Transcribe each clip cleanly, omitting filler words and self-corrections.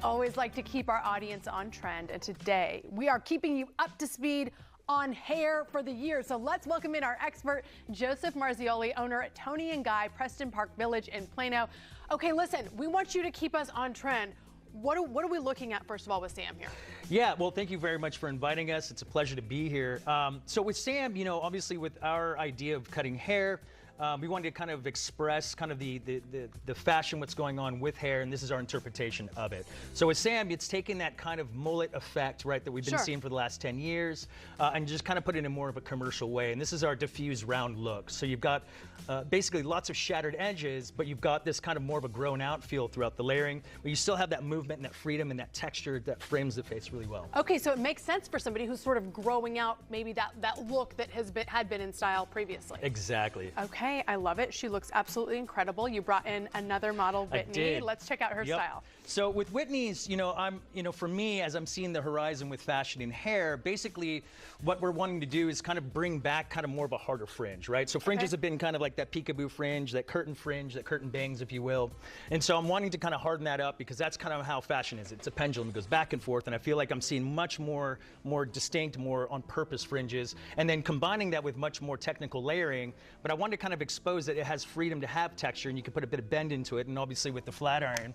always like to keep our audience on trend, and today we are keeping you up to speed on hair for the year. So let's welcome in our expert, Joseph Marzioli, owner at Toni and Guy, Preston Park Village in Plano. Okay, listen, we want you to keep us on trend. What are we looking at, first of all, with Sam here? Yeah, well, thank you very much for inviting us. It's a pleasure to be here. So with Sam, you know, obviously with our idea of cutting hair, we wanted to kind of express kind of the fashion, what's going on with hair, and this is our interpretation of it. So with Sam, it's taking that kind of mullet effect, right, that we've been seeing for the last 10 years, and just kind of put it in more of a commercial way. And this is our diffuse round look. So you've got basically lots of shattered edges, but you've got this kind of more of a grown out feel throughout the layering, but you still have that movement and that freedom and that texture that frames the face really well. Okay, so it makes sense for somebody who's sort of growing out maybe that look that had been in style previously. Exactly. Okay. I love it. She looks absolutely incredible. You brought in another model, Whitney. I did. Let's check out her style. So with Whitney's, for me, as I'm seeing the horizon with fashion and hair, basically what we're wanting to do is kind of bring back kind of more of a harder fringe, right? So fringes have been kind of like that peekaboo fringe, that curtain bangs, if you will. And so I'm wanting to kind of harden that up because that's kind of how fashion is. It's a pendulum. It goes back and forth, and I feel like I'm seeing much more distinct, more on purpose fringes, and then combining that with much more technical layering. But I wanted to kind of expose that it has freedom to have texture, and you can put a bit of bend into it. And obviously with the flat iron,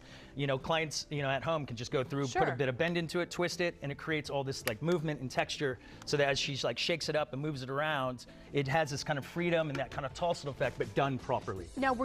clients, at home can just go through, put a bit of bend into it, twist it, and it creates all this like movement and texture, so that as she like shakes it up and moves it around, it has this kind of freedom and that kind of tousle effect, but done properly. Now,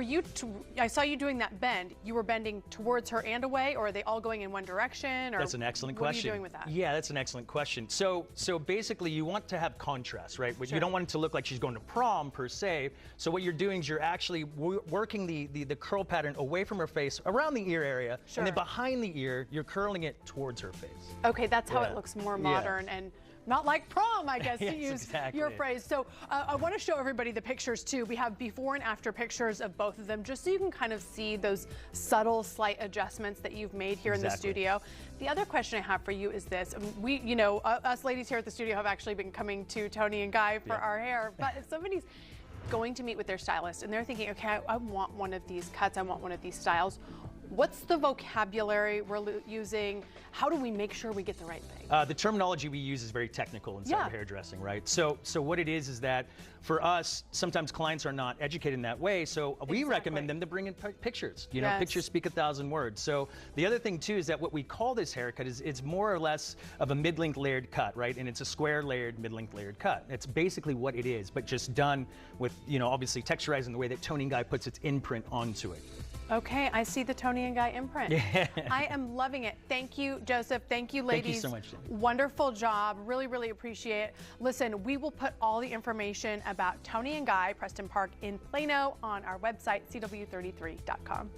I saw you doing that bend. You were bending towards her and away, or are they all going in one direction? Or that's an excellent question. What are you doing with that? Yeah, that's an excellent question. So basically you want to have contrast, right? You don't want it to look like she's going to prom per se. So what you're doing is you're actually working the curl pattern away from her face, around the ear area, and then behind the ear, you're curling it towards her face. Okay, that's how it looks more modern and not like prom, I guess, to use your phrase. So I want to show everybody the pictures too. We have before and after pictures of both of them, just so you can kind of see those subtle, slight adjustments that you've made here in the studio. The other question I have for you is this. We, us ladies here at the studio have actually been coming to Toni and Guy for our hair, but if somebody's going to meet with their stylist and they're thinking, okay, I want one of these cuts, I want one of these styles, what's the vocabulary we're using? How do we make sure we get the right thing? The terminology we use is very technical inside of hairdressing, right? So what it is that for us, sometimes clients are not educated in that way, so we recommend them to bring in pictures. Pictures speak 1,000 words. So the other thing too is that what we call this haircut is it's more or less of a mid-length layered cut, right? And it's a square layered, mid-length layered cut. It's basically what it is, but just done with, obviously texturizing the way that Toni and Guy puts its imprint onto it. Okay, I see the Toni and Guy imprint. Yeah. I am loving it. Thank you, Joseph. Thank you, ladies. Thank you so much, Jenny. Wonderful job. Really, really appreciate it. Listen, we will put all the information about Toni and Guy, Preston Park in Plano, on our website, cw33.com.